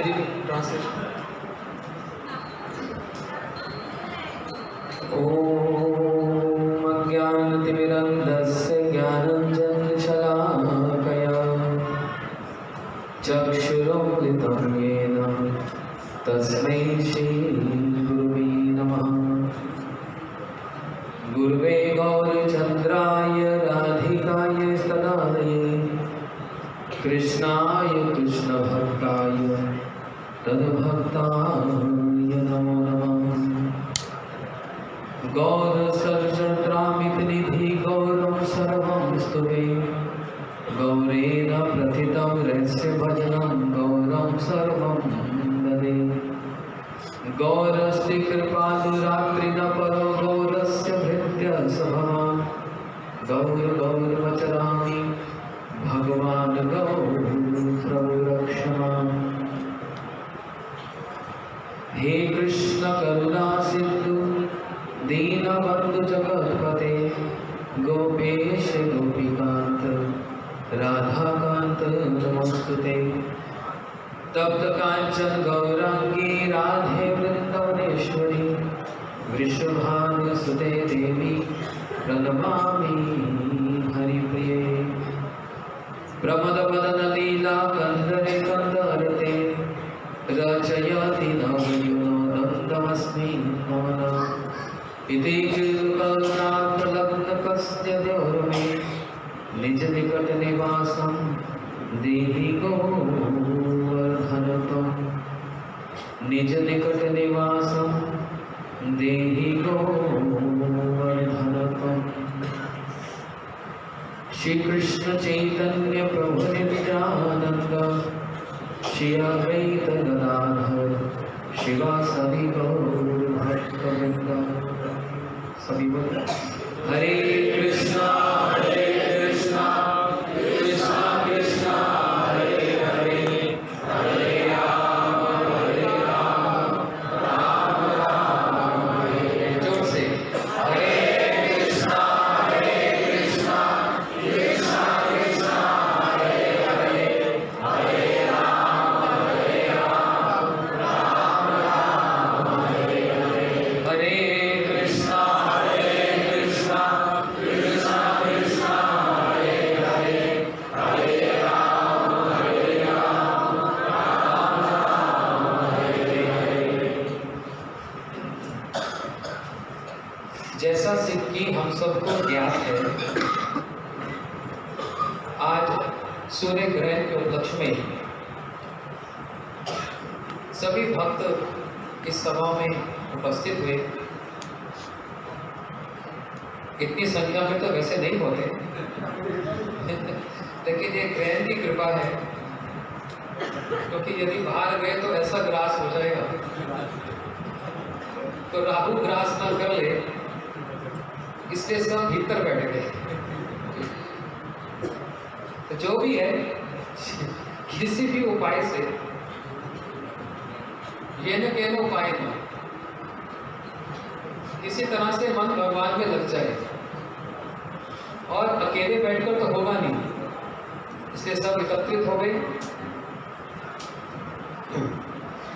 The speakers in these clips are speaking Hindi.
दीदी ट्रांसलेशन। ओम अज्ञानतिमिरन्धस्य ज्ञानाञ्जनशलाकया चक्षुरुन्मिलितं येन तस्मै श्रीगुरुवे नमः। गुरुवे गौरचन्द्राय राधिकाय तदालये कृष्णाय कृष्णभक्ताय तद्भक्ताय नमो नमः। गौरसर्जत्रामितनिधि गौरं सर्वं स्तुते गौरेण प्रथितं रहस्य भजनं गौरं सर्वं ददे। गौरस्ति कृपालुरात्रिनपरो गौरस्य भृत्य स्वभवान् गौर गौरवचरामि भगवान् गौर प्रभु रक्ष माम्। हे कृष्ण करुणा सिंधु दीनबंधु जगत्पते गोपेश गोपीकांत राधाकांत नमोस्तुते। तप्त कांचन गौरांगी राधे वृंदावनेश्वरी वृषभानुसुते देवी प्रणमामि हरिप्रिये। प्रमदवदन लीला कंदरे कंदरते रचयति नवयुनोदन्तमस्मि नमः। इति करुणाप्रलग्नकस्य देवमे निज निकट निवासं देहि गोवर्धनतम्। निज निकट निवासं देहि गोवर्धनतम्। श्री कृष्ण चैतन्य प्रभु नित्यानंद श्री अद्वैत गदाधर शिवासादि गौर भक्तवृंद। सभी बोले हरे कृष्णा कृष्णा कृष्णा हरे हरे हरे राम राम राम हरे हरे। जोर से हरे कृष्णा कृष्णा कृष्णा हरे हरे हरे राम राम राम हरे हरे। हरे कृष्णा कृष्णा कृष्णा हरे हरे हरे राम राम राम हरे हरे। जैसा कि हम सबको ज्ञात है, आज सूर्य ग्रहण के उपलक्ष्य में सभी भक्त इस सभा में उपस्थित हुए। इतनी संख्या में तो वैसे नहीं होते लेकिन ये ग्रहण की कृपा है, क्योंकि यदि बाहर गए तो ऐसा ग्रास हो जाएगा, तो राहु ग्रास ना कर ले, इसलिए सब भीतर बैठ गए। तो जो भी है किसी भी उपाय से ये न कहना उपाय न, किसी तरह से मन भगवान में लग जाए, और अकेले बैठकर तो होगा नहीं, इसलिए सब एकत्रित हो गए।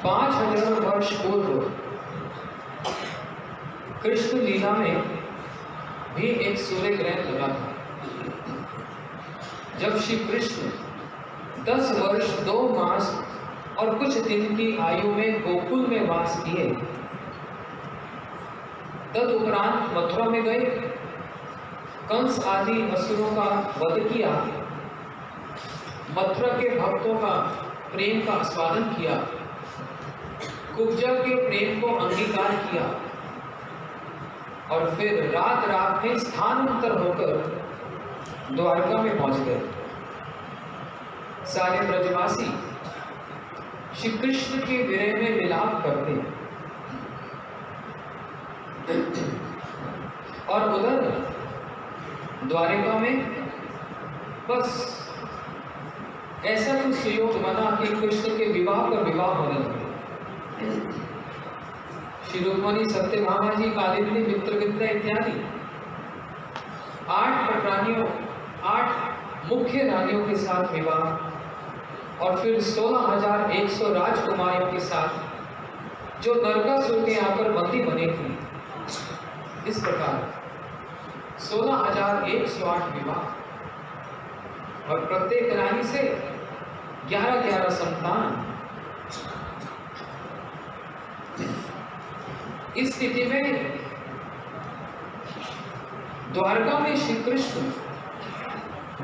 5000 वर्ष पूर्व कृष्ण लीला में भी एक सूर्य ग्रहण लगा था। जब श्री कृष्ण 10 वर्ष 2 मास और कुछ दिन की आयु में गोकुल में वास किए, तदुपरांत मथुरा में गए, कंस आदि असुरों का वध किया, मथुरा के भक्तों का प्रेम का आस्वादन किया, कुब्जा के प्रेम को अंगीकार किया, और फिर रात रात में स्थानांतर होकर द्वारका में पहुंच गए। सारे ब्रजवासी श्री कृष्ण के विरह में विलाप करते, और उधर द्वारिका में बस ऐसा कुछ सुयोग बना कि कृष्ण के विवाह पर विवाह होने लगे। श्री रुक्मणी, सत्यभामा जी, कालिंदी, मित्रविद्या इत्यादि 8 पटरानियों, 8 मुख्य रानियों के साथ विवाह, और फिर 16,100 राजकुमारियों के साथ जो नरकासुर के यहाँ पर बंदी बनी थी। इस प्रकार 16,108 विवाह और प्रत्येक रानी से 11-11 संतान। इस स्थिति में द्वारका में श्री कृष्ण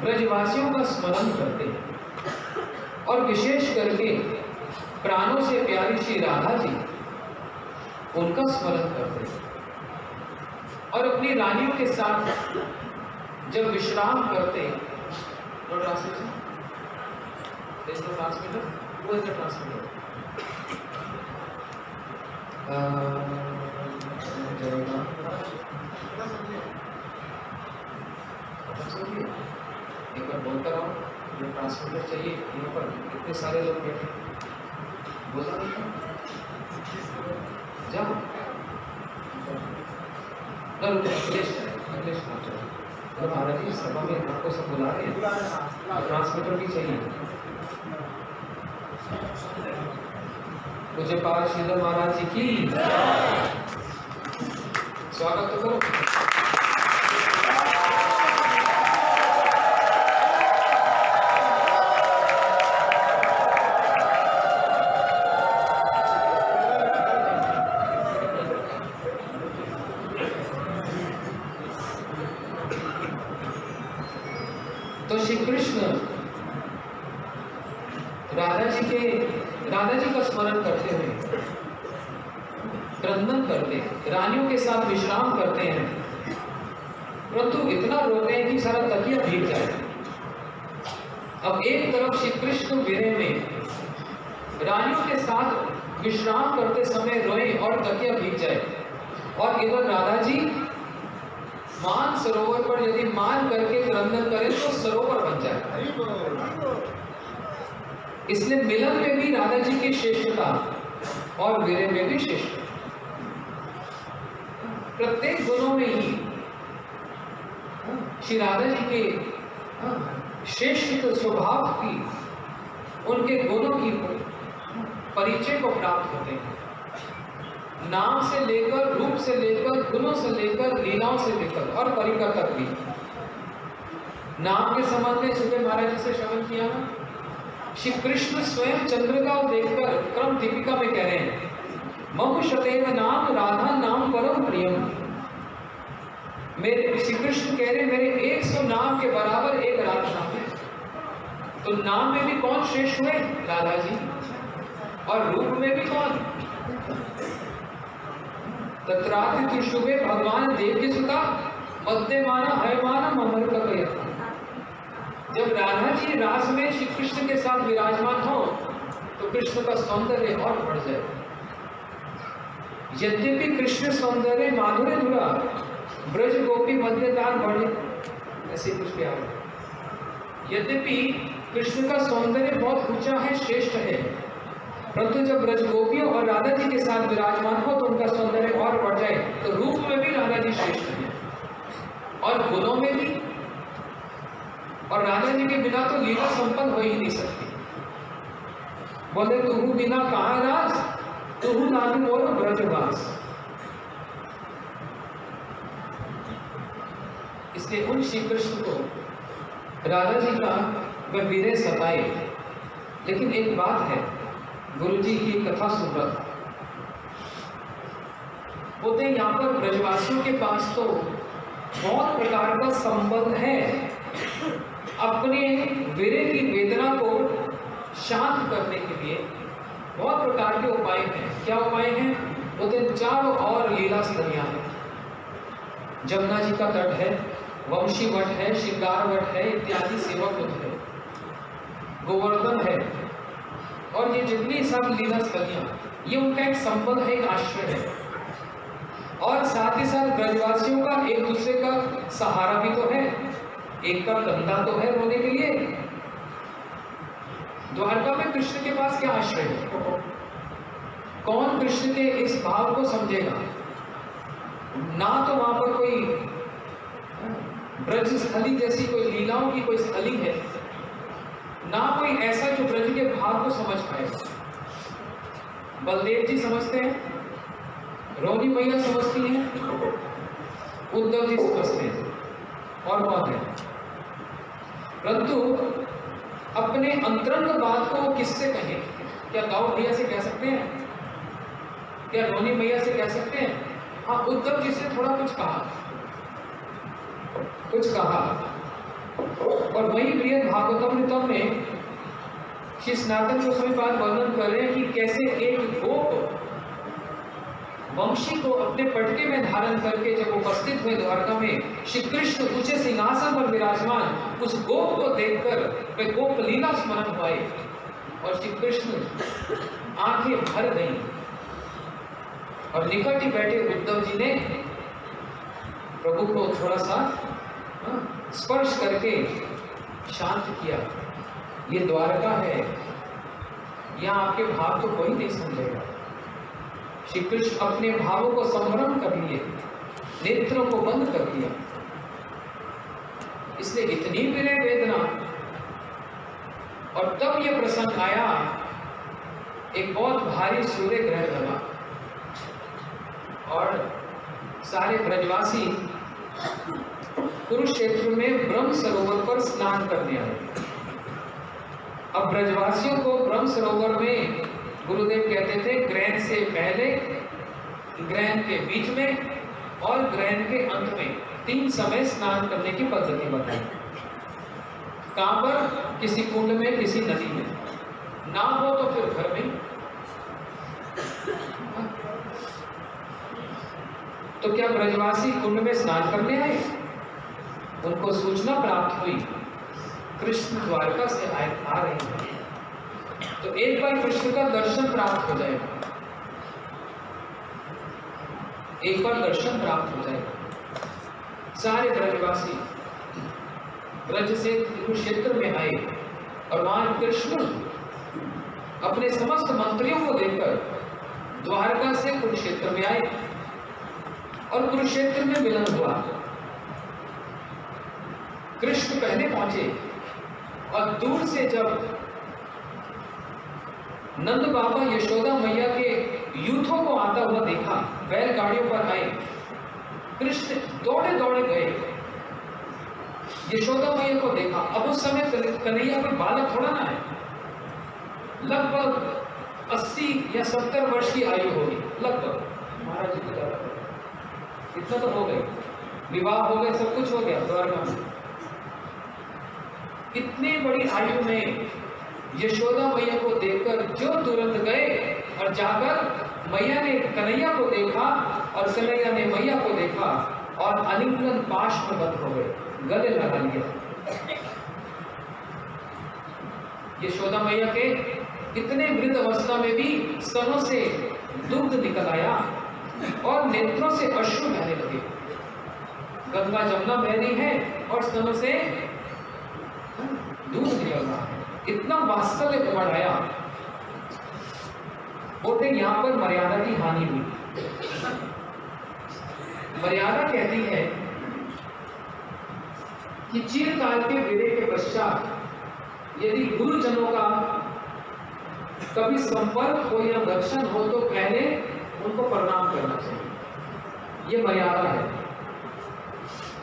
ब्रजवासियों का स्मरण करते हैं और विशेष करके प्राणों से प्यारी श्री राधा जी उनका स्मरण करते हैं और अपनी रानियों के साथ जब विश्राम करते हैं। ट्रांसलेशन ट्रांसमीटर वो इज द ट्रांसमीटर। एक बार बोलता रहो, ये ट्रांसमीटर चाहिए। यहाँ पर इतने सारे लोग बैठे, बोला नहीं था, जाओ अखिलेश महाराज जी सभा में आपको सब बुला रहे हैं, ट्रांसमीटर भी चाहिए। पूज्य पाद श्रीधर महाराज जी की स्वागत तो करो। तो श्री कृष्ण राधा जी का स्मरण करते हुए क्रंदन करते हैं, रानियों के साथ विश्राम करते हैं, परंतु इतना रोते हैं कि सारा तकिया भीग जाए। अब एक तरफ श्री कृष्ण विरह में रानियों के साथ विश्राम करते समय रोए और तकिया भीग जाए, और इधर राधा जी मान सरोवर पर यदि मान करके क्रंदन करें तो सरोवर बन जाए। इसलिए मिलन में भी राधा जी की श्रेष्ठता और विरह में भी श्रेष्ठता, प्रत्येक गुणों में ही श्री राधा जी के श्रेष्ठ स्वभाव की, उनके गुणों की परिचय को प्राप्त होते हैं। नाम से लेकर, रूप से लेकर, गुणों से लेकर, लीलाओं से लेकर और परिकर तक भी। नाम के संबंध में सुबह महाराज जी से श्रवण किया ना, श्री कृष्ण स्वयं चंद्रिका देखकर क्रम दीपिका में कह रहे हैं, मम शतेव नाम राधा नाम परम प्रियम। मेरे श्री कृष्ण कह रहे मेरे 100 नाम के बराबर एक राधा नाम है। तो नाम में भी कौन श्रेष्ठ हुए? राधा जी। और रूप में भी कौन? तत्राति शुभे भगवान देव सुता मध्यमाना हयमाना ममर का कयता। जब राधा जी रास में श्री कृष्ण के साथ विराजमान हो तो कृष्ण का सौंदर्य और बढ़ जाए। यद्यपि कृष्ण सौंदर्य माधुर्य धुरा ब्रज गोपी मध्यदार बढ़े, ऐसे कुछ भी आ रहा है। यद्यपि कृष्ण का सौंदर्य बहुत ऊंचा है, श्रेष्ठ है, परंतु जब ब्रज गोपियों और राधा जी के साथ विराजमान हो तो उनका सौंदर्य और बढ़ जाए। तो रूप में भी राधा जी श्रेष्ठ है और गुणों में भी, और राधा जी के बिना तो लीला संपन्न हो ही नहीं सकती। बोले तुहु बिना कहाँ रास, तुहु नानु मोर ब्रजवास। इसलिए उन श्री कृष्ण को राधा जी का वह विरह सताए। लेकिन एक बात है, गुरु जी की कथा सुन रहा था, बोलते यहाँ पर ब्रजवासियों के पास तो बहुत प्रकार का संबंध है, अपने विरह की वेदना को शांत करने के लिए बहुत प्रकार के उपाय हैं। क्या उपाय हैं? बोलते चारों और लीला स्थलियां हैं। जमुना जी का तट है, वंशी वट है, श्रृंगार वट है, इत्यादि सेवक वट है, गोवर्धन है, और ये जितनी सब लीला स्थलियां, ये उनका एक संबंध है, एक आश्रय है। और साथ ही साथ ब्रजवासियों का एक दूसरे का सहारा भी तो है, एक का कंधा तो है रोने के लिए। द्वारका में कृष्ण के पास क्या आश्रय है? कौन कृष्ण के इस भाव को समझेगा? ना तो वहां पर कोई ब्रज स्थली जैसी कोई लीलाओं की कोई स्थली है, ना कोई ऐसा जो ब्रज के भाव को समझ पाएगा। बलदेव जी समझते हैं, रोनी मैया समझती हैं, उद्धव जी समझते हैं, और कौन है? परंतु अपने अंतरंग बात को किससे कहें? क्या दाऊद भैया से कह सकते हैं? क्या रोनी मैया से कह सकते हैं? हाँ, उद्धव जी से थोड़ा कुछ कहा। और वही प्रिय भागवतम में श्री सनातन गोस्वामी पाद वर्णन कर रहे हैं कि कैसे एक गोप वंशी को अपने पटके में धारण करके जब उपस्थित हुए द्वारका में, श्री कृष्ण ऊंचे सिंहासन पर विराजमान, उस गोप को देखकर वे गोप लीला स्मरण हुए और श्री कृष्ण आंखें भर गईं और निकट ही बैठे उद्धव जी ने प्रभु को थोड़ा सा स्पर्श करके शांत किया। ये द्वारका है, यहाँ आपके भाव को कोई नहीं समझेगा। श्री कृष्ण अपने भावों को संवरण कर लिए, नेत्रों को बंद कर दिया। इसलिए इतनी विरह वेदना। और तब यह प्रसंग आया, एक बहुत भारी सूर्य ग्रहण लगा और सारे ब्रजवासी कुरुक्षेत्र में ब्रह्म सरोवर पर स्नान करने आए। अब ब्रजवासियों को ब्रह्म सरोवर में गुरुदेव कहते थे ग्रहण से पहले, ग्रहण के बीच में और ग्रहण के अंत में 3 समय स्नान करने की पद्धति बताई। कहां पर? किसी कुंड में, किसी नदी में, ना हो तो फिर घर में। तो क्या ब्रजवासी कुंड में स्नान करने आए? उनको सूचना प्राप्त हुई कृष्ण द्वारका से आ रहे हैं, तो एक बार कृष्ण का दर्शन प्राप्त हो जाएगा, एक बार दर्शन प्राप्त हो जाएगा। सारे ब्रजवासी ब्रज से कुरुक्षेत्र में आए और वहां कृष्ण अपने समस्त मंत्रियों को लेकर द्वारका से कुरुक्षेत्र में आए और कुरुक्षेत्र में मिलन हुआ। कृष्ण पहले पहुंचे और दूर से जब नंद बाबा यशोदा मैया के यूथों को आता हुआ देखा, बैलगाड़ियों पर आए, कृष्ण दौड़े दौड़े गए, यशोदा मैया को देखा। अब उस समय कन्हैया कोई बालक थोड़ा ना है, लगभग 80 या 70 वर्ष की आयु होगी, लगभग। महाराज जी को ज्यादा इतना तो हो गए, विवाह हो गए, सब कुछ हो गया द्वारका में। इतनी बड़ी आयु में यशोदा मैया को देखकर जो तुरंत गए और जाकर मैया ने कन्हैया को देखा और कन्हैया ने मैया को देखा और आलिंगन पाश में बंद हो गए, गले लगा लिया। यशोदा मैया के इतने वृद्ध अवस्था में भी स्तनों से दुग्ध निकल आया और नेत्रों से अश्रु बहने लगे। गंगा जमुना बह रही है और स्तनों से दूध निकल रहा है, इतना वात्सल्य उमड़ आया। बोलते यहां पर मर्यादा की हानि हुई। मर्यादा कहती है कि चिरकाल के विरह के पश्चात यदि गुरुजनों का कभी संपर्क हो या दर्शन हो तो पहले उनको प्रणाम करना चाहिए, ये मर्यादा है।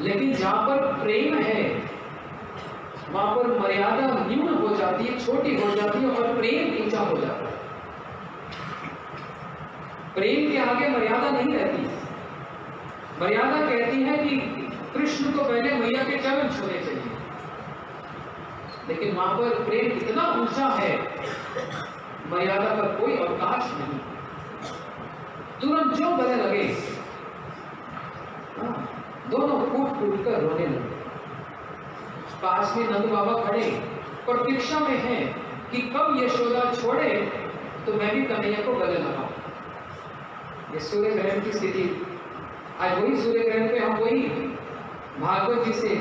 लेकिन जहां पर प्रेम है वहां पर मर्यादा न्यून हो जाती है, छोटी हो जाती है और प्रेम ऊंचा हो जाता है। प्रेम के आगे मर्यादा नहीं रहती। मर्यादा कहती है कि कृष्ण को पहले मैया के चरण छूने चाहिए, लेकिन वहां पर प्रेम इतना ऊंचा है, मर्यादा का कोई अवकाश नहीं। तुरंत जो गले लगे, दोनों फूट फूट कर रोने लगे। पास में नंद बाबा खड़े प्रतीक्षा में हैं कि कब यशोदा छोड़े तो मैं भी कन्हैया को गले लगाऊं। ये सूर्य ग्रहण की स्थिति, आज वही सूर्य ग्रहण पे हम वही भागवत जी से,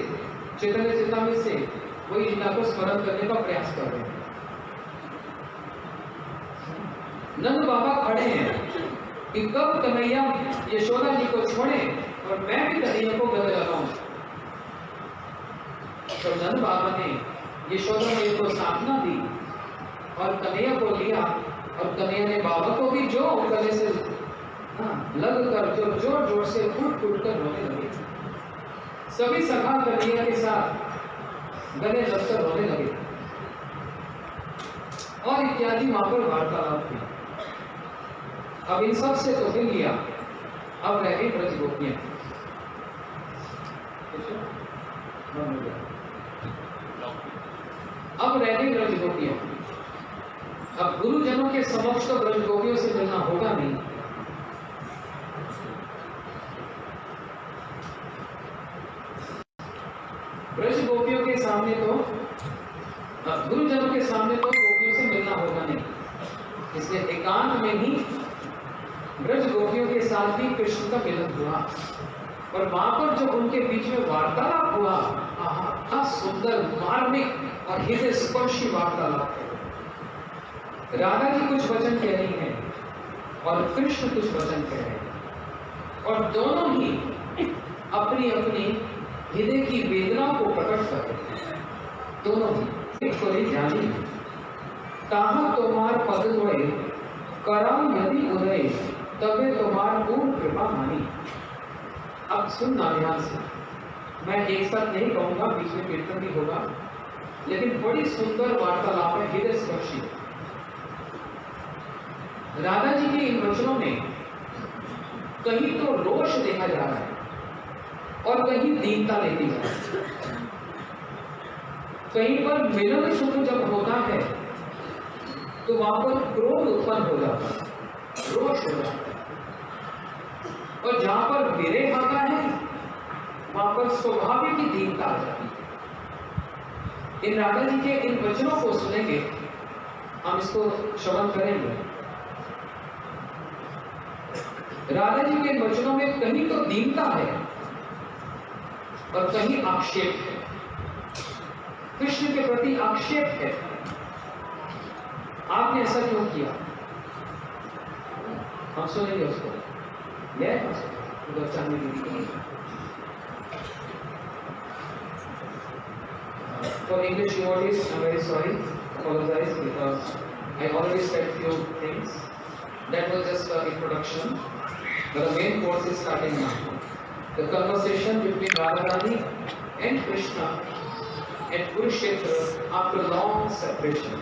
चैतन्य चेतावनी से वही लीला को स्मरण करने का प्रयास कर रहे हैं। नंद बाबा खड़े हैं कि कब कन्हैया यशोदा जी को छोड़े और मैं भी कन्हैया को गले लगाऊं। तो नंद बाबा ने यशोदा ने तो साधना दी और कन्हैया को लिया, और कन्हैया ने बाबा को भी जो गले से लग कर जो जोर जोर से फूट फूट कर रोने लगे। सभी सखा कन्हैया के साथ गले लगकर रोने लगे और इत्यादि वहां पर वार्तालाप हुई। अब इन सब से तो मिल लिया, अब रह गई ब्रज गोपियां। अब रह गई ब्रज गोपियां। अब गुरुजनों के समक्ष तो ब्रज गोपियों से मिलना होगा नहीं। ब्रज गोपियों के सामने तो गुरुजनों के सामने तो गोपियों से मिलना होगा नहीं, इसलिए एकांत में ही ब्रज गोपियों के साथ भी कृष्ण का मिलन हुआ। और वहां पर जो उनके बीच में वार्तालाप हुआ, क्या सुंदर मार्मिक और हृदय स्पर्शी वार्तालाप। राधा जी कुछ वचन कह रही हैं और कृष्ण कुछ वचन कह रहे हैं, और दोनों ही अपनी अपनी हृदय की वेदना को प्रकट कर रहे हैं। दोनों ही कोई जानी ताहा तुम्हार पद हुए करा यदि उदय तबे तुम्हार पूर्ण कृपा मानी। अब सुनना ध्यान से, मैं एक साथ नहीं कहूंगा, बीच में कीर्तन भी होगा, लेकिन बड़ी सुंदर वार्तालाप है, हृदय स्पर्शी। राधा जी के इन वचनों में कहीं तो रोष देखा जा रहा है और कहीं दीनता लेती जा रही है। कहीं पर मिलन सुख जब होता है तो वहां पर क्रोध उत्पन्न हो जाता है, रोष हो जाता है, और जहां पर विरह आता है वहां पर स्वाभाविक ही दीनता आ जाती है। इन राधा जी के इन वचनों को सुनेंगे, हम इसको श्रवण करेंगे। राधा जी के वचनों में कहीं तो दीनता है और कहीं आक्षेप है, कृष्ण के प्रति आक्षेप है। आपने ऐसा क्यों किया? हम सुनेंगे उसको। For English devotees, I'm very sorry, apologize, because I already said few things. That was just an introduction. But the main course is starting now. The conversation between Radharani and Krishna at Kurukshetra after long separation.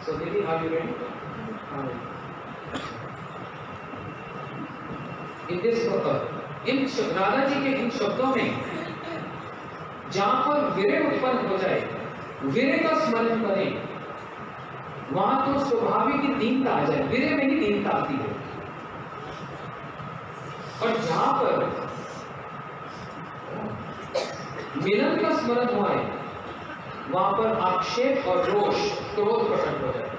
So, Didi, are you ready? In this इन राधा जी के इन शब्दों में जहां पर विरह उत्पन्न हो जाए, विरह का स्मरण करें, वहां तो स्वाभाविक ही दीनता आ जाए, विरह में ही दीनता आती है। और जहां पर मिलन का स्मरण हुआ है वहां पर आक्षेप और रोष, क्रोध प्रकट हो जाए।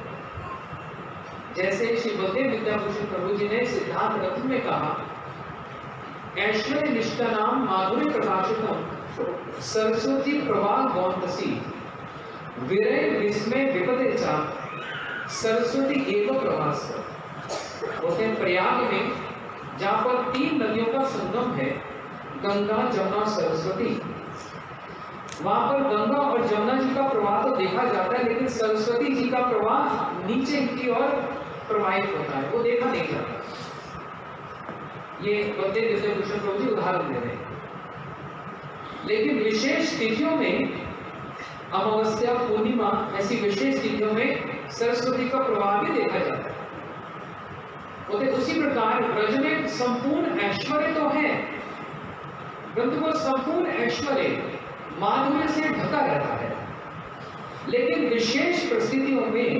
जैसे श्री बलदेव विद्याभूषण प्रभु जी ने सिद्धांत रत्न में कहा, ऐश्वर्य निष्ठा नाम माधुर्य प्रकाशितम सरस्वती प्रवाह गौंतसी विरय विस्मय विपदे चा सरस्वती एवं प्रवास। होते हैं प्रयाग में, जहां पर 3 नदियों का संगम है, गंगा जमुना सरस्वती। वहां पर गंगा और जमुना जी का प्रवाह तो देखा जाता है, लेकिन सरस्वती जी का प्रवाह नीचे की ओर प्रवाहित होता है, वो देखा नहीं जाता। ये बलदेव विद्याभूषण प्रभु जी उदाहरण दे रहे हैं। लेकिन विशेष तिथियों में, अमावस्या, पूर्णिमा, ऐसी विशेष तिथियों में सरस्वती का प्रवाह भी देखा जाता है। बोलते उसी प्रकार ब्रज में संपूर्ण ऐश्वर्य तो है, परंतु वो संपूर्ण ऐश्वर्य माधुर्य से ढका रहता है, लेकिन विशेष परिस्थितियों में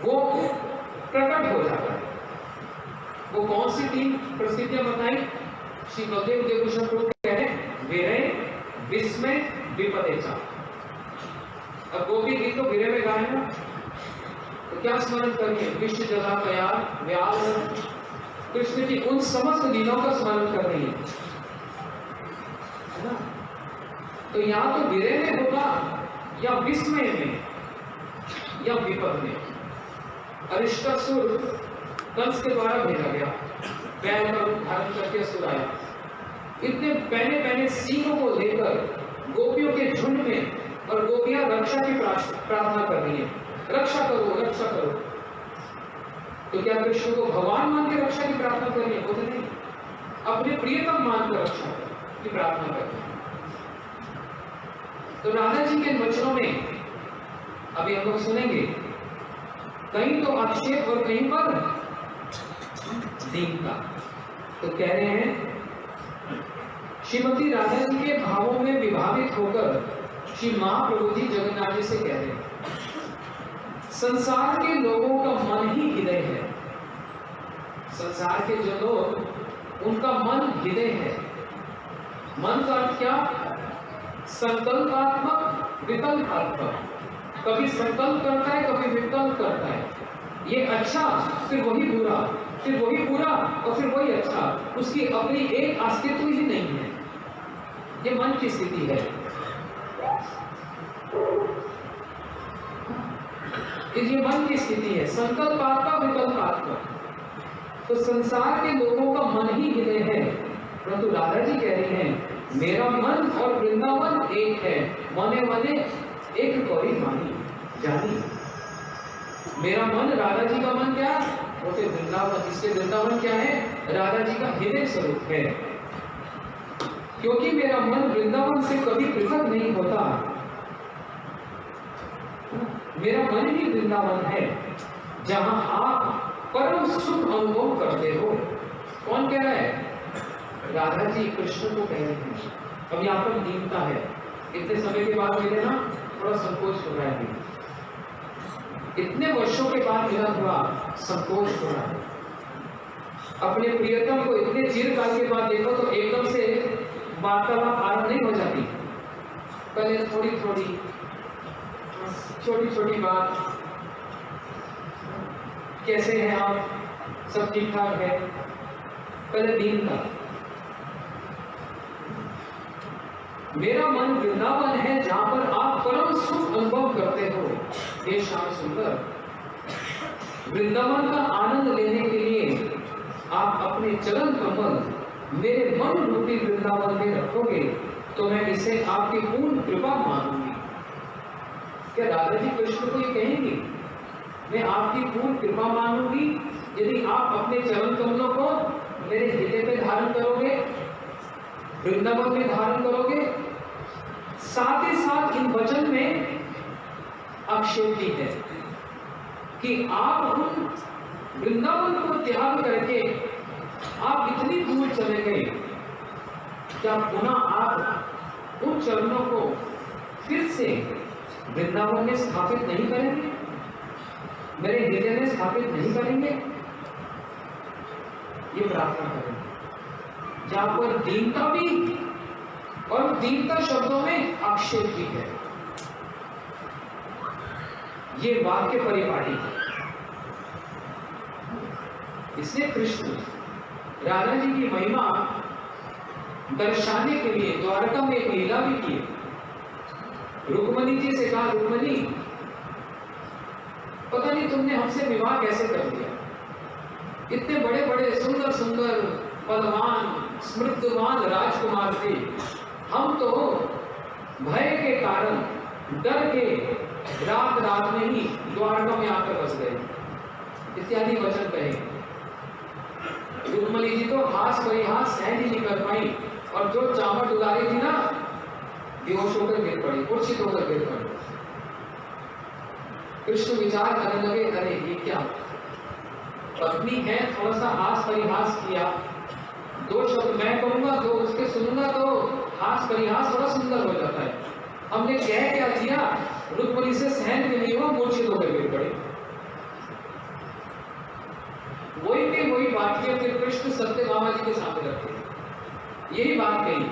वो प्रकट हो जाता है। वो कौन सी 3 परिस्थितियां बताई? श्री बलदेव विद्याभूषण प्रभु कह रहे हैं, विरह विस्मय विपदेचा। अब गोपी गीत तो विरह में गाए ना, तो क्या स्मरण करिए? विश्व जला तैयार व्याल, कृष्ण की उन समस्त लीलाओं का स्मरण कर रही है ना। तो यहां तो विरह में होगा या विस्मय में या विपद में। अरिष्टासुर कंस के द्वारा भेजा गया, बैल का रूप धारण करके असुर आया, इतने पहने पहने सींगों को लेकर गोपियों के झुंड में, और गोपियां रक्षा की प्रार्थना कर रही है, रक्षा करो रक्षा करो। तो क्या कृष्ण को भगवान मान के रक्षा की प्रार्थना कर रही है? बोले नहीं, अपने प्रियतम मान कर रक्षा की प्रार्थना कर रही है। तो राधा जी के वचनों में अभी हम लोग सुनेंगे, कहीं तो आक्षेप और कहीं पर दीनता। तो कह रहे हैं, श्रीमती राधा जी के भावों में विभावित होकर श्री महाप्रभु जी जगन्नाथ जी से कह रहे हैं, संसार के लोगों का मन ही हृदय है। संसार के जो लोग, उनका मन हृदय है। मन का अर्थ क्या? संकल्पात्मक विकल्पात्मक। कभी संकल्प करता है, कभी विकल्प करता है। ये अच्छा, फिर वही बुरा, फिर वही बुरा और फिर वही अच्छा। उसकी अपनी एक अस्तित्व ही नहीं है। ये मन की स्थिति है। ये मन की स्थिति है, संकल्पात्मक विकल्पात्मक। तो संसार के लोगों का मन ही हृदय है, परंतु राधा जी कह रही हैं, मेरा मन और वृंदावन एक है। मने मने एक गौरी मानी जानी। मेरा मन, राधा जी का मन क्या? वो तो वृंदावन। इसके वृंदावन क्या है? राधा जी का हृदय स्वरूप है। क्योंकि मेरा मन वृंदावन से कभी पृथक नहीं होता। मेरा मन ही वृंदावन है, जहां आप परम सुख अनुभव करते हो। कौन कह रहा है? राधा जी कृष्ण को कह रहे हैं। अब यहाँ पर दीनता है। इतने समय के बाद मिले ना, थोड़ा संकोच हो रहा है। इतने वर्षों के बाद मिला, थोड़ा संकोच हो रहा है। अपने प्रियतम को इतने चिरकाल के बाद देखो तो एकदम से वार्तालाप आरंभ नहीं हो जाती। पहले थोड़ी थोड़ी छोटी छोटी बात, कैसे हैं आप, सब ठीक ठाक है। पहले दीनता। मेरा मन वृंदावन है, जहां पर आप परम सुख अनुभव करते हो। ये श्याम सुंदर, वृंदावन का आनंद लेने के लिए आप अपने चरण कमल मेरे मन रूपी वृंदावन में रखोगे तो मैं इसे आपकी पूर्ण कृपा मानूंगी। क्या राधा जी कृष्ण को ये कहेंगी, मैं आपकी पूर्ण कृपा मानूंगी यदि आप अपने चरण कमलों को मेरे हृदय पे धारण करोगे, वृंदावन में धारण करोगे। साथ ही साथ इन वचन में आक्षेप भी है कि आप उन वृंदावन को त्याग करके आप इतनी दूर चले गए, क्या पुनः आप उन चरणों को फिर से वृंदावन में स्थापित नहीं करेंगे, मेरे हृदय में स्थापित नहीं करेंगे? ये प्रार्थना करेंगे, जहां पर दीनता भी, और दीनता शब्दों में आक्षेप भी है। ये वाक्य परिपाटी है। इसलिए कृष्ण राधा जी की महिमा दर्शाने के लिए द्वारका में एक लीला भी की। रुक्मणी जी से कहा, रुक्मणी पता नहीं तुमने हमसे विवाह कैसे कर दिया। इतने बड़े बड़े सुंदर सुंदर बलवान स्मृतिवान राजकुमार थे, हम तो भय के कारण, डर के रात रात में ही द्वारका में आकर बस गए। इत्यादि वचन कहे। रुक्मणी जी तो हास परिहास सहन ही नहीं कर पाई, और जो चावट उतारी थी ना, बेहोश होकर गिर पड़ी, मूर्छित होकर गिर पड़ी। कृष्ण विचार करने लगे, अरे ये क्या पत्नी है, थोड़ा सा हास परिहास किया, दो शब्द मैं कहूंगा तो उसके सुनूंगा तो हास परिहास थोड़ा सुंदर हो जाता है। हमने कह क्या दिया, रुक्मणी से सहन के नहीं हुआ, मूर्छित होकर गिर पड़े। वही पे वही बात किया, फिर कृष्ण सत्यभामा जी के सामने रखे, यही बात कही,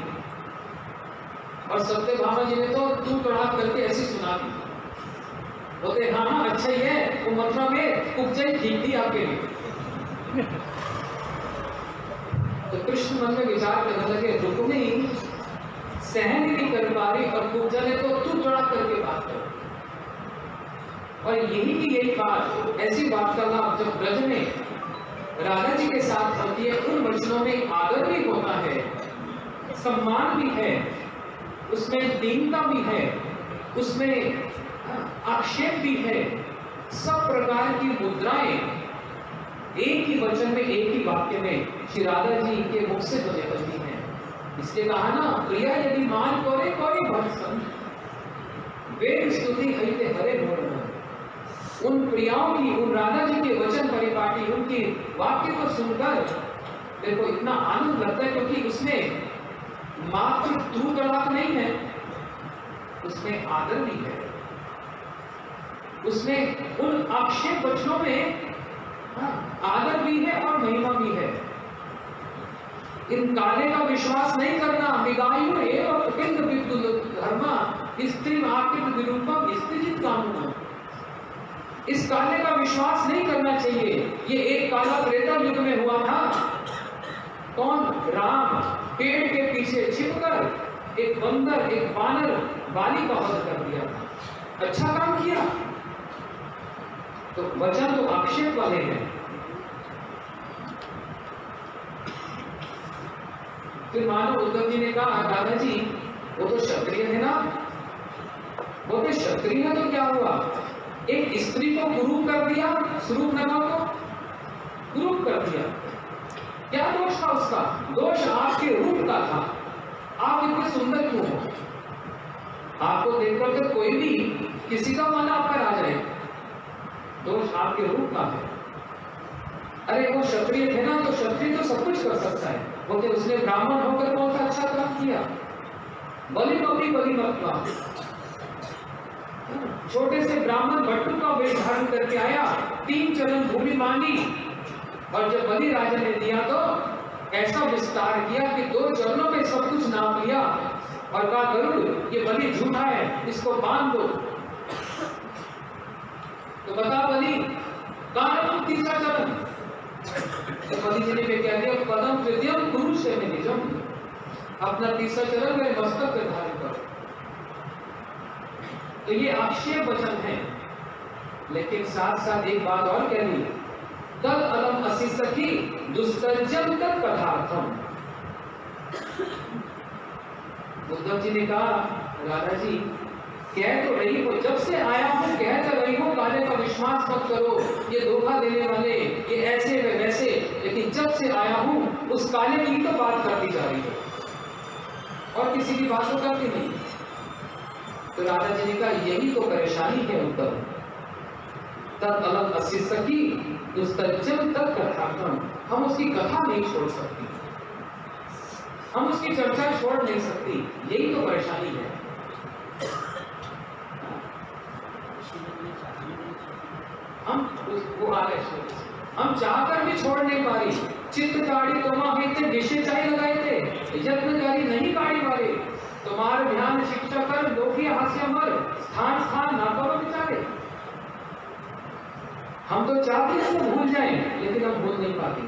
और सत्यभामा जी ने तो तू तड़ाक करके ऐसी सुना दी। बोलते हाँ हाँ अच्छा ही है, वो मथुरा में उपजय ठीक थी आपके लिए। तो कृष्ण मन में विचार करने लगे, रुक्मिणी सहन नहीं कर पा रही और कुब्जा ने तो तू तड़ाक करके बात कर। और यही की यही बात, ऐसी बात का लाभ जब ब्रज में राधा जी के साथ होती है, उन वचनों में आदर भी होता है, सम्मान भी है, उसमें दीनता भी है, उसमें आक्षेप भी है। सब प्रकार की मुद्राएं एक ही वचन में, एक ही वाक्य में श्री राधा जी के मुख से तो निकलती हैं। इसलिए कहा ना, प्रिया यदि मान कोरे कोरे भक्त वेद स्तुति हईते हरे मोर। उन प्रियाओं की, उन राधा जी के वचन परिपाटी, उनकी वाक्य को सुनकर देखो इतना आनंद लगता है, क्योंकि उसमें मात्र तू तड़ाक नहीं है, उसमें आदर भी है, उसमें उन आक्षेप वचनों में आदर भी है और महिमा भी है। इन काले का विश्वास नहीं करना। विगायु एवं उपेंद्र विद्युल धर्मा स्त्री आकृत विरूपम स्त्रीजित कामना। इस काले का विश्वास नहीं करना चाहिए। ये एक काला त्रेता युग में हुआ था। कौन? राम पेड़ के पीछे छिपकर एक बंदर, एक बानर बाली का वध कर दिया था। अच्छा काम किया। तो वचन तो आक्षेप वाले हैं। फिर मानो उद्धव जी ने कहा, राधा जी वो तो क्षत्रिय है ना, वो तो क्षत्रिय है, तो क्या हुआ? एक स्त्री को कुरूप कर दिया, स्वरूप नगा को कुरूप कर दिया। क्या दोष था उसका? दोष आपके रूप का था। आप इतने सुंदर क्यों हो? आपको देखकर तो कोई भी किसी का मन आप पर आ जाए। दोष आपके रूप का है। अरे वो क्षत्रिय थे ना, तो क्षत्रिय तो सब कुछ कर सकता है। वो तो उसने ब्राह्मण होकर कौन सा अच्छा काम किया? बलि बकरी बलि मत। छोटे से ब्राह्मण भट्टू का वेश धारण करके आया, 3 चरण भूमि मांगी, और जब बलि राजा ने दिया तो ऐसा विस्तार किया कि 2 चरणों में सब कुछ नाप लिया और कहा, गरुड़ ये बलि झूठा है, इसको बांध दो। तो बता बलि, कहां तीसरा चरण? तो बलि जी ने क्या दिया? पदम तृतीयम पुरुष से निजम। अपना तीसरा चरण मेरे मस्तक पर धारण करो। तो ये आक्षेप वचन है, लेकिन साथ साथ एक बात और कह दी, तद अलम असि सखी दुस्तर्जम तत् पदार्थम। उद्धव जी ने कहा, राधा जी कह तो रही हो, जब से आया हूं कह तो रही हो काले का विश्वास मत करो, ये धोखा देने वाले, ये ऐसे वे वैसे, लेकिन जब से आया हूं उस काले की तो बात करती जा रही हो और किसी की बात तो करती नहीं। तो राधा जी ने कहा, यही तो परेशानी है उद्धव। तद अलग असि सखी दुस्तर्जम तत् कथार्थम। हम उसकी कथा नहीं छोड़ सकती, हम उसकी चर्चा छोड़ नहीं सकती, यही तो परेशानी है। हम चाहकर भी छोड़ नहीं पा रही। चित्तकारी तोमा कहते विषय चाहे लगाए थे, यत्नकारी नहीं काढ़ी मारे। तुम्हारे ध्यान शिक्षा कर लोकी हास्य मर, स्थान स्थान ना करो विचारे। हम तो चाहते हैं तो भूल जाएं, लेकिन हम भूल नहीं पाते।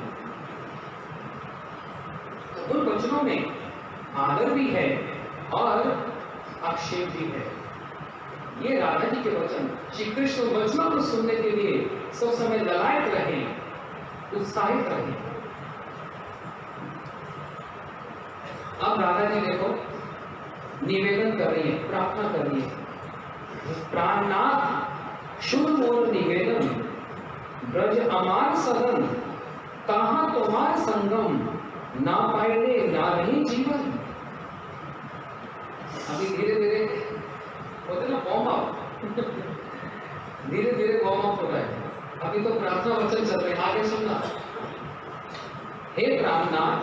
तो उन वचनों में आदर भी है और आक्षेप भी है। ये राधा जी के वचन, श्री कृष्ण वचनों को सुनने के लिए सब समय ललायत रहे, उत्साहित रहे। अब राधा जी देखो निवेदन कर रही है, प्रार्थना कर रही है। प्राणनाथ शुभ मोर निवेदन, ब्रज अमार सदन, कहां तुम्हार संगम, ना पाए ना रही जीवन। अभी धीरे धीरे होते ना वार्म अप, धीरे धीरे वार्म अप हो रहा है। अभी तो प्रार्थना वचन चल रहे हैं, आगे सुनना। हे प्राणनाथ,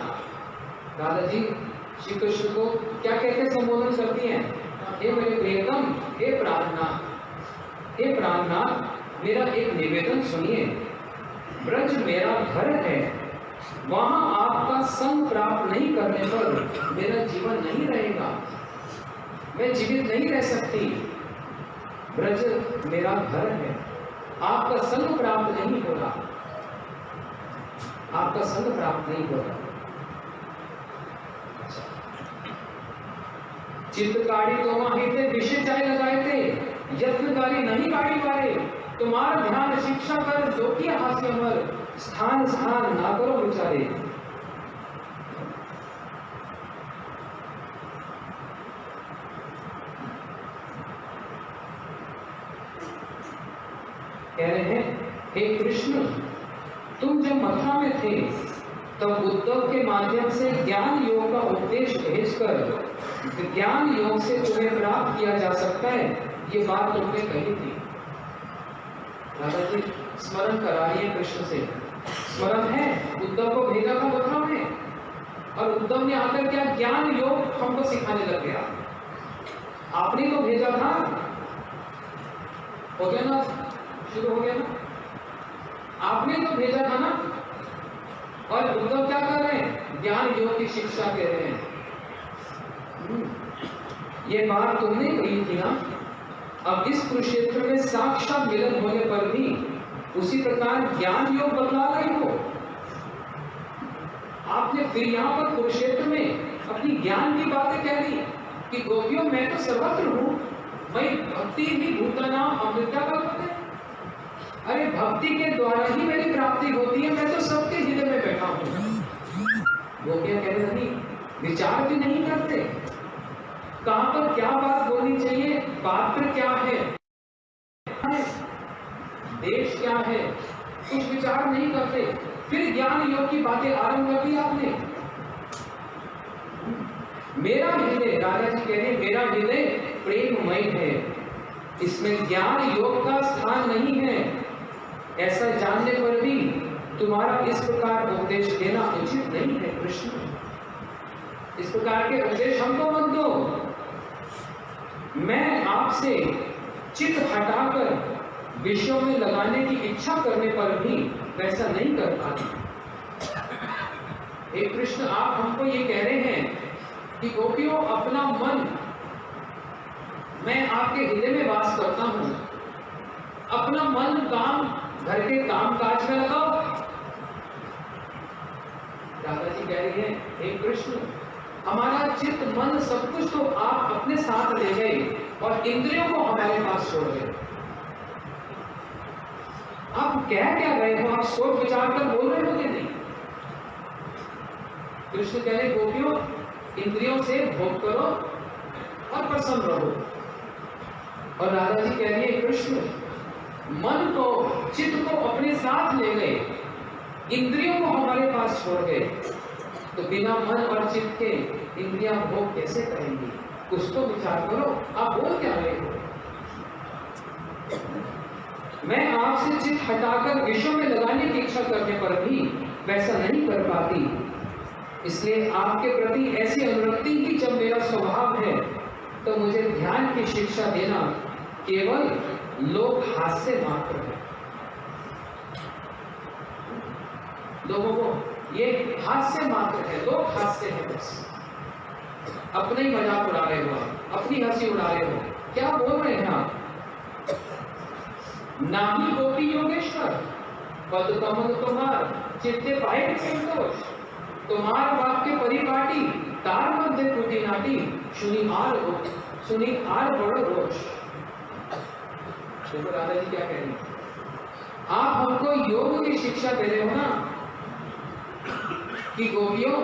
राधा जी श्री कृष्ण को क्या कहकर संबोधन करती हैं? हे मेरे प्रियतम, हे प्राणनाथ, हे प्राणनाथ मेरा एक निवेदन सुनिए। ब्रज मेरा घर है, वहां आपका संग प्राप्त नहीं करने पर मेरा जीवन नहीं रहेगा, मैं जीवित नहीं रह सकती। ब्रज मेरा घर है, आपका संग प्राप्त नहीं हो रहा, आपका संग प्राप्त नहीं हो रहा। चित्तकारी तो वहां थे, विषय चाहे लगाए थे, यत्नकारी नहीं गाड़ी वाले। तुम्हारा ध्यान शिक्षा कर जो कि हास्य मर, स्थान स्थान ना करो विचारे। कह रहे हैं, हे कृष्ण, तुम जब मथुरा में थे तब उद्धव के माध्यम से ज्ञान योग का उपदेश भेजकर ज्ञान योग से तुम्हें प्राप्त किया जा सकता है, ये बात तुमने कही थी। राधा जी स्मरण करा रही है कृष्ण से। स्मरण है, उद्धव को भेजा था मथुरा में और उद्धव ने आकर क्या ज्ञान योग हमको सिखाने लग गया। आपने तो भेजा था, हो गया ना, शुरू हो गया ना, आपने तो भेजा था ना। और उद्धव क्या कर रहे हैं? ज्ञान योग की शिक्षा दे रहे हैं। ये बात तुमने कही थी ना। अब इस कुरुक्षेत्र में साक्षात मिलन होने पर भी उसी प्रकार ज्ञान योग बतला रही हो। आपने फिर यहाँ पर कुरुक्षेत्र में अपनी ज्ञान की बातें कह दी कि गोपियों मैं तो सर्वत्र हूं, मैं भक्ति ही भूतनाम अमृता का पद है। अरे भक्ति के द्वारा ही मेरी प्राप्ति होती है, मैं तो सबके हृदय में बैठा हूं। गोपियां कह रही नहीं, विचार भी नहीं करते कहां पर क्या बात बोलनी चाहिए, पात्र क्या है, देश क्या है, कुछ विचार नहीं करते। फिर ज्ञान योग की बातें आरंभ कर दी आपने। मेरा हृदय, राजा जी कह रहे मेरा हृदय प्रेममय है, इसमें ज्ञान योग का स्थान नहीं है। ऐसा जानने पर भी तुम्हारा इस प्रकार उपदेश देना उचित नहीं है कृष्ण। इस प्रकार के उपदेश हमको मत दो। मैं आपसे चित्त हटाकर विषयों में लगाने की इच्छा करने पर भी वैसा नहीं कर पाती। हे कृष्ण, आप हमको ये कह रहे हैं कि गोपियों अपना मन, मैं आपके हृदय में वास करता हूं, अपना मन काम घर के काम काज में लगाओ। राधा जी कह रही है, हे कृष्ण, हमारा चित्त मन सब कुछ तो आप अपने साथ ले गए और इंद्रियों को हमारे पास छोड़ गए। आप कह क्या रहे हो? आप सोच विचार कर बोल रहे हो कि नहीं? कृष्ण कह रहे गोपियों, इंद्रियों से भोग करो और प्रसन्न रहो। और राधा जी कह रही है कृष्ण, मन को, चित्त को अपने साथ ले गए, इंद्रियों को हमारे पास छोड़ गए, तो बिना मन और चित्त के इंद्रियां भोग कैसे करेंगी? कुछ तो विचार करो, आप बोल क्या रहे हो? मैं आपसे चित्त हटाकर विषयों में लगाने की इच्छा करने पर भी वैसा नहीं कर पाती, इसलिए आपके प्रति ऐसी अनुरक्ति की जब मेरा स्वभाव है तो मुझे ध्यान की शिक्षा देना केवल लोक हास्य मात्र है। लोगों को ये हास्य मात्र है, लोक हास्य है, बस अपने ही मजाक उड़ा रहे हो, अपनी हंसी उड़ा रहे हो। क्या बोल रहे हैं आप? नामी गोपी योगेश्वर पद कमल तुम्हार चित्ते पाए संतोष, तुम्हार वाक्य परिपाटी तार मध्य टूटी नाटी, सुनी आर बड़ो रोष। देखो राधा जी क्या कह रही, आप हमको योग की शिक्षा दे रहे हो ना कि गोपियों,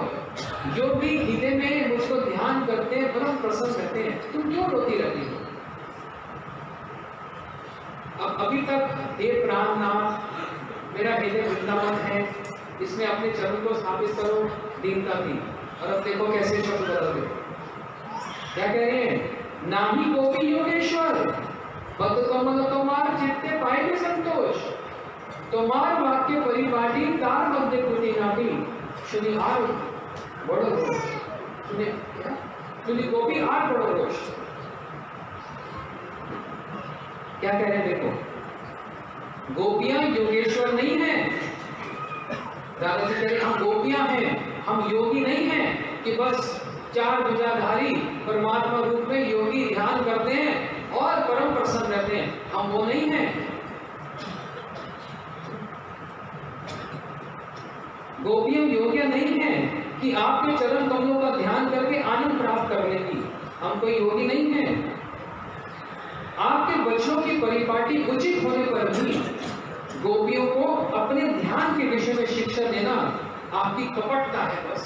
जो भी हृदय में मुझको ध्यान करते हैं परम प्रसन्न रहते हैं, तुम क्यों रोती रहती हो? अब अभी तक हे प्राणनाथ मेरा हृदय वृंदावन है, इसमें अपने चरण को स्थापित करो, दीनता की। और अब देखो कैसे शब्द बदल गए। क्या कह रहे हैं? नामी गोपी योगेश्वर पद कमल तुम्हार चित्ते पाए संतोष, तुम्हार वाक्य परिपाटी तार मध्य कुटी नाटी, सुनी आर बड़ो रोष। सुनी गोपी आर बड़ो रोष। क्या कह रहे हैं? देखो, गोपियां योगेश्वर नहीं है। दादा जी कह रहे हम गोपियां हैं, हम योगी नहीं हैं कि बस चार भुजाधारी परमात्मा रूप में योगी ध्यान करते हैं और परम प्रसन्न रहते हैं, हम वो नहीं हैं। गोपियां योगियां नहीं हैं कि आपके चरण कमलों का ध्यान करके आनंद प्राप्त कर लेंगी, हम कोई योगी नहीं हैं। आपके बच्चों की परिपाटी उचित होने पर भी गोपियों को अपने ध्यान के विषय में शिक्षा देना आपकी कपटता है। बस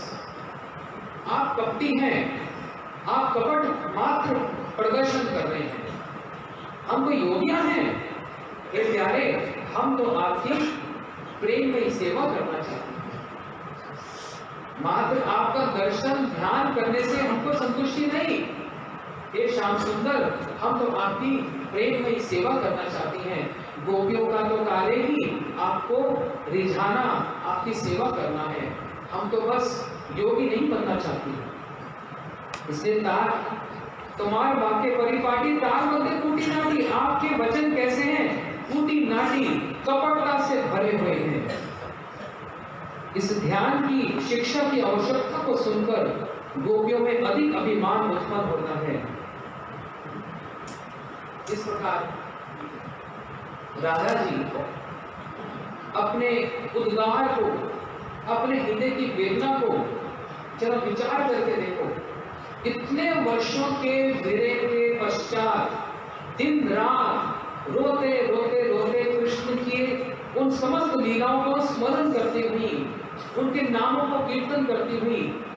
आप कपटी हैं, आप कपट मात्र प्रदर्शन कर रहे हैं। हम कोई योगियां हैं? ये प्यारे, हम तो आपकी प्रेम में सेवा करना चाहते हैं। मात्र आपका दर्शन ध्यान करने से हमको संतुष्टि नहीं। हे श्याम सुंदर, हम तो आपकी प्रेम में सेवा करना चाहती हैं। गोपियों का तो कार्य ही आपको रिझाना, आपकी सेवा करना है। हम तो बस योगी नहीं बनना चाहती। इसलिए तार तुम्हार वाक्य परिपाटी तार बोलते कूटी नाटी। आपके वचन कैसे हैं? कूटी नाटी, कपटता से भरे हुए हैं। इस ध्यान की शिक्षा की आवश्यकता को सुनकर गोपियों में अधिक अभिमान उत्पन्न होता है। इस प्रकार राधा जी अपने उद्गार को, अपने हृदय की वेदना को जरा विचार करके देखो। इतने वर्षों के विरह के पश्चात दिन रात रोते रोते रोते कृष्ण की उन समस्त लीलाओं को स्मरण करती हुई, उनके नामों को कीर्तन करती हुई